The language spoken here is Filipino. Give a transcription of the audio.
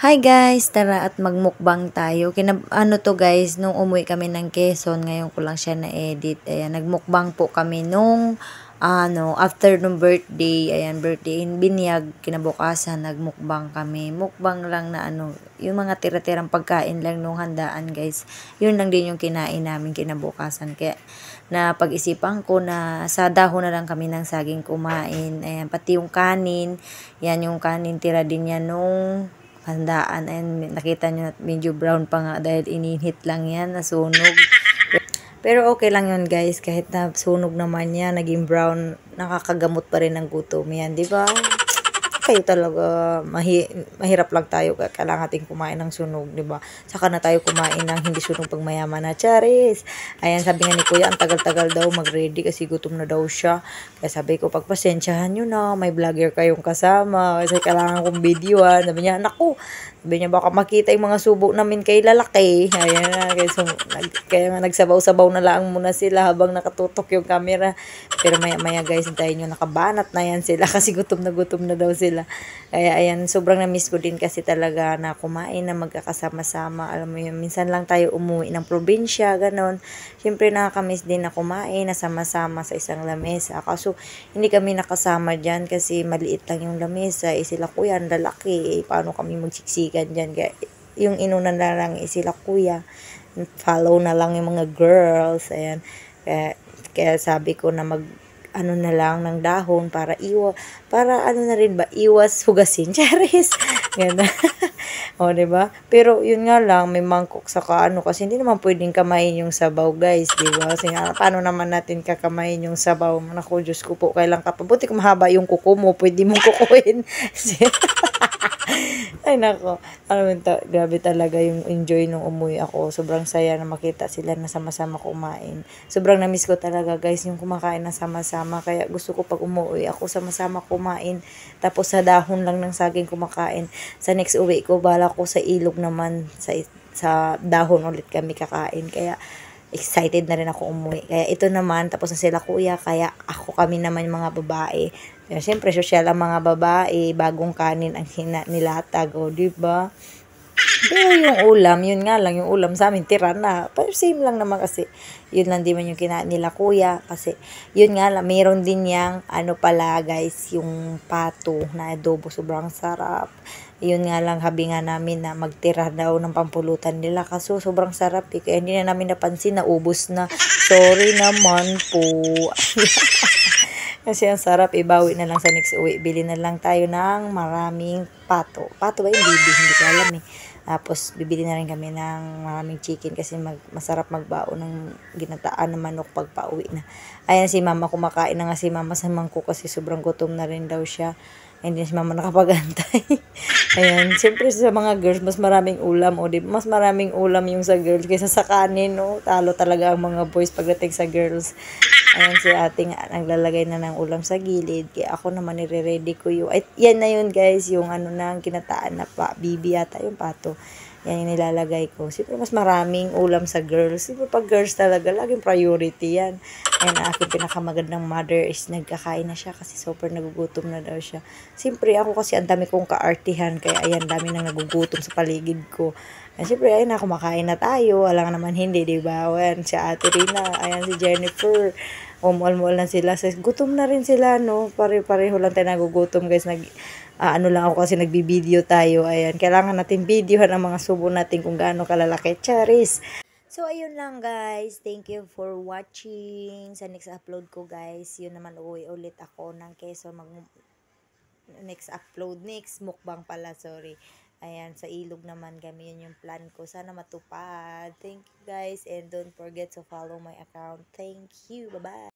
Hi guys, tara at magmukbang tayo. Ano to guys, nung umuwi kami ng Quezon, ngayon ko lang siya na-edit. Ayan, nagmukbang po kami nung after nung birthday, ayan, birthday in Binyag, kinabukasan nagmukbang kami. Mukbang lang na yung mga tira-tirang pagkain lang nung handaan guys. Yun lang din yung kinain namin kinabukasan. Kaya na pag-isipan ko na sa dahon na lang kami ng saging kumain. Ayan, pati yung kanin, yan yung kanin tira din yan nung handaan. And nakita nyo medyo brown pa nga dahil ininhit lang yan, nasunog. Pero okay lang yun guys, kahit na sunog naman yan, naging brown, nakakagamot pa rin ng gutom yan, di ba? Kayo talaga, mahirap lang tayo, kailangan natin kumain ng sunog, di ba? Saka na tayo kumain ng hindi sunog pag mayaman na, charis. Ayan, sabi nga ni kuya, ang tagal-tagal daw mag-ready kasi gutom na daw siya. Kaya sabi ko, pagpasensyahan nyo na, may vlogger kayong kasama, kasi kailangan kong videoan. Sabi niya, naku, sabi niya, baka makita yung mga subo namin kay lalaki. Ayan na, kaya nga nagsabaw-sabaw na lang muna sila habang nakatutok yung camera. Pero maya-maya guys, hintayin nyo, nakabanat na yan sila kasi gutom na daw sila. Kaya ayan, sobrang na-miss ko din kasi talaga na kumain na magkakasama-sama. Alam mo yun, minsan lang tayo umuwi ng probinsya, ganon. Siyempre nakakamiss din na kumain na sama-sama sa isang lamesa. Kaso hindi kami nakasama dyan kasi maliit lang yung lamesa. Sila kuya, ang lalaki. Paano kami magsiksikan dyan? Kaya yung inunan na lang sila kuya. Follow na lang yung mga girls. Ayan. Kaya sabi ko na na lang ng dahon para na rin ba iwas hugasin, charis. Ganun. O, diba? Pero yun nga lang, may mangkok sa kasi hindi naman pwedeng kamayin yung sabaw, guys, diba? Kasi paano naman natin kakamayin yung sabaw? Naku, Diyos ko po, kailan ka pa? Buti kung mahaba yung kuko mo, pwede mong kukuhin. Ay nako, grabe talaga yung enjoy nung umuwi ako. Sobrang saya na makita sila na sama-sama kumain. Sobrang na-miss ko talaga guys yung kumakain na sama-sama. Kaya gusto ko pag umuwi ako sama-sama kumain. Tapos sa dahon lang ng saging kumakain. Sa next uwi ko, bala ko sa ilog naman. Sa dahon ulit kami kakain. Kaya excited na rin ako umuwi. Kaya ito naman, tapos na sila kuya, kaya kami naman mga babae. Kaya siyempre, social ang mga babae, bagong kanin ang nilatag, o, diba? Pero yung ulam, yun nga lang, yung ulam sa amin, tira na. Pero same lang naman kasi, yun lang din man yung kinain nila kuya. Kasi, yun nga lang, mayroon din yang, pala guys, yung pato na adobo, sobrang sarap. Yun nga lang, habi nga namin na magtira daw ng pampulutan nila. Kaso, sobrang sarap eh. Kaya hindi na namin napansin na ubos na. Sorry naman po. Kasi ang sarap, ibawi na lang sa next uwi. Bili na lang tayo ng maraming pato. Pato ba yung bibi? Hindi ko alam eh. Tapos, bibili na rin kami ng maraming chicken kasi masarap magbao ng ginataan na manok pag pauwi na. Ayan si mama, kumakain na nga si mama sa mangko kasi sobrang gutom na rin daw siya. Hindi si mama nakapagantay. Ayan, siyempre sa mga girls, mas maraming ulam. O, di, mas maraming ulam yung sa girls kaysa sa kanin. No? Talo talaga ang mga boys pagdating sa girls. Ayan si ating naglalagay na ng ulam sa gilid. Kaya ako naman nire-ready ko yung, yan na yun guys, yung na kinataan na bibi yata yung pato. Yan yung nilalagay ko. Siyempre mas maraming ulam sa girls. Siyempre pag girls talaga, laging priority yan. Ayan, ang aking pinakamagandang mother is nagkakain na siya kasi super nagugutom na daw siya. Siyempre ako kasi ang dami kong kaartihan. Kaya ayan, dami nang nagugutom sa paligid ko. Ayan, siyempre ayun na, kumakain na tayo. Alam naman hindi, diba? Ayan, si Ate Rina. Ayan, si Jennifer. Umual-mual na sila. Gutom na rin sila, no? Pare-pareho lang tayo nagugutom, guys. Lang ako kasi nagbibideo tayo. Ayan, kailangan natin videohan ang mga subo natin kung gaano kalalaki. Charis! So, ayun lang guys. Thank you for watching. Sa next upload ko guys, yun naman uwi ulit ako ng Quezon. Next mukbang pala, sorry. Ayan, sa ilog naman kami. Yun yung plan ko. Sana matupad. Thank you guys. And don't forget to follow my account. Thank you. Bye-bye.